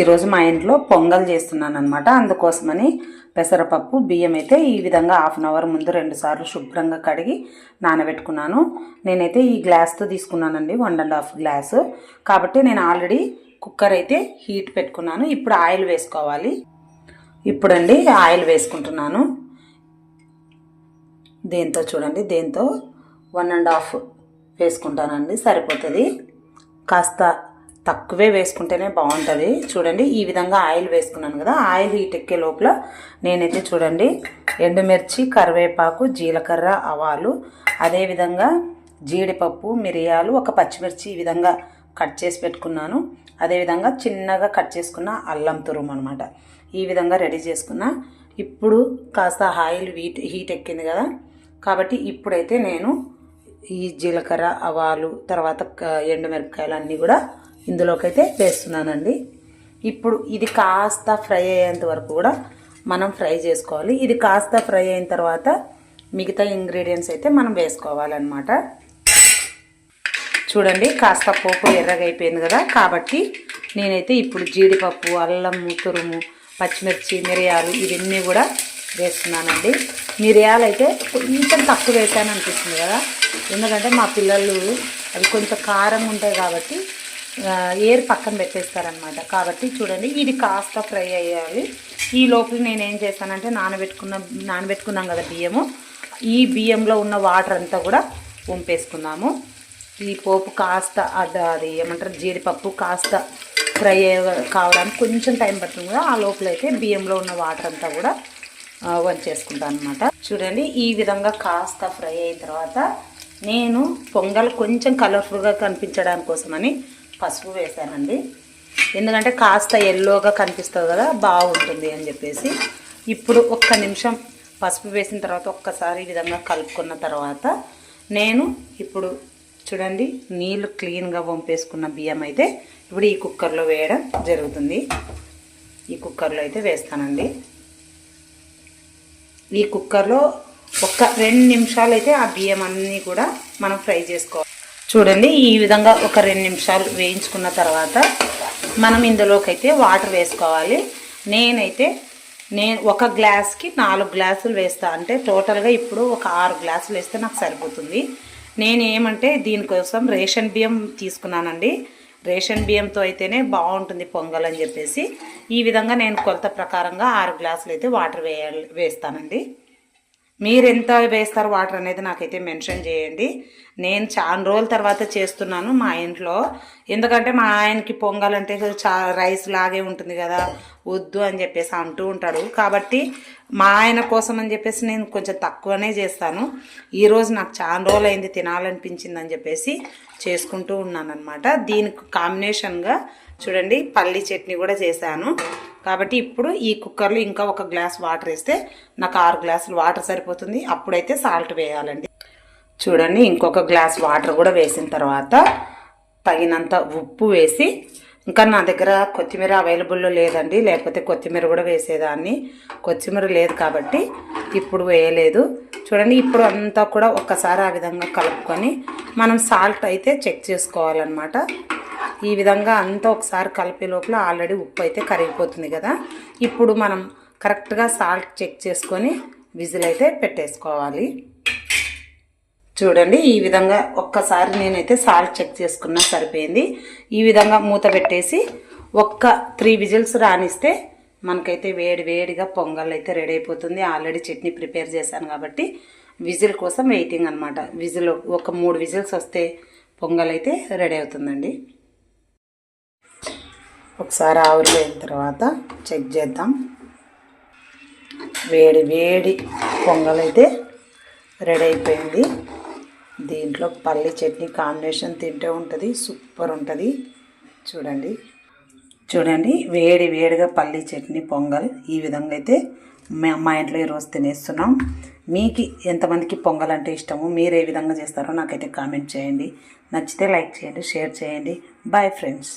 ఈరోజు మా ఇంట్లో పొంగల్ చేస్తున్నాను అనమాట. అందుకోసమని పెసరపప్పు బియ్యం అయితే ఈ విధంగా హాఫ్ అన్ అవర్ ముందు 2 సార్లు శుభ్రంగా కడిగి నానబెట్టుకున్నాను. నేనైతే ఈ గ్లాస్తో తీసుకున్నానండి, 1.5 గ్లాసు. కాబట్టి నేను ఆల్రెడీ కుక్కర్ అయితే హీట్ పెట్టుకున్నాను. ఇప్పుడు ఆయిల్ వేసుకోవాలి. ఇప్పుడండి ఆయిల్ వేసుకుంటున్నాను. దేంతో చూడండి, దేంతో 1.5 వేసుకుంటానండి, సరిపోతుంది. కాస్త తక్కువే వేసుకుంటేనే బాగుంటుంది. చూడండి ఈ విధంగా ఆయిల్ వేసుకున్నాను కదా. ఆయిల్ హీట్ ఎక్కే లోపల నేనైతే చూడండి ఎండుమిర్చి, కరివేపాకు, జీలకర్ర, ఆవాలు, అదేవిధంగా జీడిపప్పు, మిరియాలు, ఒక పచ్చిమిర్చి ఈ విధంగా కట్ చేసి పెట్టుకున్నాను. అదేవిధంగా చిన్నగా కట్ చేసుకున్న అల్లం తురుము అనమాట. ఈ విధంగా రెడీ చేసుకున్నా. ఇప్పుడు కాస్త ఆయిల్ హీట్ ఎక్కింది కదా, కాబట్టి ఇప్పుడైతే నేను ఈ జీలకర్ర, ఆవాలు, తర్వాత ఎండుమిరపకాయలు అన్నీ కూడా ఇందులోకైతే వేస్తున్నానండి. ఇప్పుడు ఇది కాస్త ఫ్రై అయ్యేంత వరకు కూడా మనం ఫ్రై చేసుకోవాలి. ఇది కాస్త ఫ్రై అయిన తర్వాత మిగతా ఇంగ్రీడియంట్స్ అయితే మనం వేసుకోవాలన్నమాట. చూడండి కాస్త పోపు ఎర్రగా అయిపోయింది కదా, కాబట్టి నేనైతే ఇప్పుడు జీడిపప్పు, అల్లం తురుము, పచ్చిమిర్చి, మిరియాలు ఇవన్నీ కూడా వేస్తున్నానండి. మిరియాలు అయితే కొంచెం తక్కువ వేసాను అనిపిస్తుంది కదా, ఎందుకంటే మా పిల్లలు అవి కొంచెం కారంగా ఉంటాయి కాబట్టి ఏర్ పక్కన పెట్టేస్తారనమాట. కాబట్టి చూడండి ఇది కాస్త ఫ్రై అయ్యాలి. ఈ లోపల నేనేం చేస్తానంటే నానబెట్టుకున్నాం కదా బియ్యము, ఈ బియ్యంలో ఉన్న వాటర్ అంతా కూడా వంపేసుకున్నాము. ఈ పోపు కాస్త అది ఏమంటారు జీడిపప్పు కాస్త ఫ్రై కావడానికి కొంచెం టైం పడుతుంది కదా, ఆ లోపల అయితే బియ్యంలో ఉన్న వాటర్ అంతా కూడా వంచేసుకుంటాను అనమాట. చూడండి ఈ విధంగా కాస్త ఫ్రై అయిన తర్వాత నేను పొంగల్ కొంచెం కలర్ఫుల్గా కనిపించడానికి కోసమని పసుపు వేసానండి. ఎందుకంటే కాస్త ఎల్లోగా కనిపిస్తుంది కదా, బాగుంటుంది అని చెప్పేసి. ఇప్పుడు 1 నిమిషం పసుపు వేసిన తర్వాత ఒక్కసారి ఈ విధంగా కలుపుకున్న తర్వాత నేను ఇప్పుడు చూడండి నీళ్ళు క్లీన్గా వంపేసుకున్న బియ్యం అయితే ఇప్పుడు ఈ కుక్కర్లో వేయడం జరుగుతుంది. ఈ కుక్కర్లో అయితే వేస్తానండి. ఈ కుక్కర్లో 2 నిమిషాలు అయితే ఆ బియ్యం అన్నీ కూడా మనం ఫ్రై చేసుకోవాలి. చూడండి ఈ విధంగా 2 నిమిషాలు వేయించుకున్న తర్వాత మనం ఇందులోకి అయితే వాటర్ వేసుకోవాలి. నేను 1 గ్లాస్కి 4 గ్లాసులు వేస్తా, అంటే టోటల్గా ఇప్పుడు 6 గ్లాసులు వేస్తే నాకు సరిపోతుంది. నేనేమంటే దీనికోసం రేషన్ బియ్యం తీసుకున్నానండి. రేషన్ బియ్యంతో అయితేనే బాగుంటుంది పొంగల్ అని చెప్పేసి ఈ విధంగా నేను కొలత ప్రకారంగా 6 గ్లాసులు అయితే వాటర్ వేస్తానండి. మీరు ఎంత వేస్తారు వాటర్ అనేది నాకైతే మెన్షన్ చేయండి. నేను చాలా రోజుల తర్వాత చేస్తున్నాను మా ఇంట్లో, ఎందుకంటే మా ఆయనకి పొంగల్ అంటే రైస్ లాగే ఉంటుంది కదా, వద్దు అని చెప్పేసి అంటూ ఉంటాడు. కాబట్టి మా ఆయన కోసం అని చెప్పేసి నేను కొంచెం తక్కువనే చేస్తాను. ఈరోజు నాకు చాలా రోజులు అయింది తినాలనిపించింది అని చెప్పేసి చేసుకుంటూ ఉన్నాను అనమాట. దీనికి కాంబినేషన్గా చూడండి పల్లి చట్నీ కూడా చేశాను. కాబట్టి ఇప్పుడు ఈ కుక్కర్లో ఇంకా 1 గ్లాస్ వాటర్ వేస్తే నాకు 6 గ్లాసులు వాటర్ సరిపోతుంది. అప్పుడైతే సాల్ట్ వేయాలండి. చూడండి ఇంకొక గ్లాస్ వాటర్ కూడా వేసిన తర్వాత తగినంత ఉప్పు వేసి, ఇంకా నా దగ్గర కొత్తిమీర అవైలబుల్లో లేదండి, లేకపోతే కొత్తిమీర కూడా వేసేదాన్ని. కొత్తిమీర లేదు కాబట్టి ఇప్పుడు వేయలేదు. చూడండి ఇప్పుడు అంతా కూడా ఒక్కసారి ఆ విధంగా కలుపుకొని మనం సాల్ట్ అయితే చెక్ చేసుకోవాలన్నమాట. ఈ విధంగా అంతా ఒకసారి కలిపే లోపల ఆల్రెడీ ఉప్పు అయితే కరిగిపోతుంది కదా. ఇప్పుడు మనం కరెక్ట్గా సాల్ట్ చెక్ చేసుకొని విజిల్ అయితే పెట్టేసుకోవాలి. చూడండి ఈ విధంగా ఒక్కసారి నేనైతే సాల్ట్ చెక్ చేసుకున్నా సరిపోయింది. ఈ విధంగా మూత పెట్టేసి 3 విజిల్స్ రానిస్తే మనకైతే వేడిగా పొంగల్ అయితే రెడీ అయిపోతుంది. ఆల్రెడీ చట్నీ ప్రిపేర్ చేశాను కాబట్టి విజిల్ కోసం వెయిటింగ్ అనమాట. 3 విజిల్స్ వస్తే పొంగల్ అయితే రెడీ అవుతుందండి. ఒకసారి ఆవిరి అయిన తర్వాత చెక్ చేద్దాం. వేడి పొంగల్ అయితే రెడీ అయిపోయింది. దీంట్లో పల్లి చట్నీ కాంబినేషన్ తింటే ఉంటుంది, సూపర్ ఉంటుంది. చూడండి వేడిగా పల్లి చట్నీ పొంగల్ ఈ విధంగా అయితే మా ఇంట్లో ఈరోజు తినేస్తున్నాం. మీకు ఎంతమందికి పొంగల్ అంటే ఇష్టమో, మీరు ఏ విధంగా చేస్తారో నాకైతే కామెంట్ చేయండి. నచ్చితే లైక్ చేయండి, షేర్ చేయండి. Bye friends.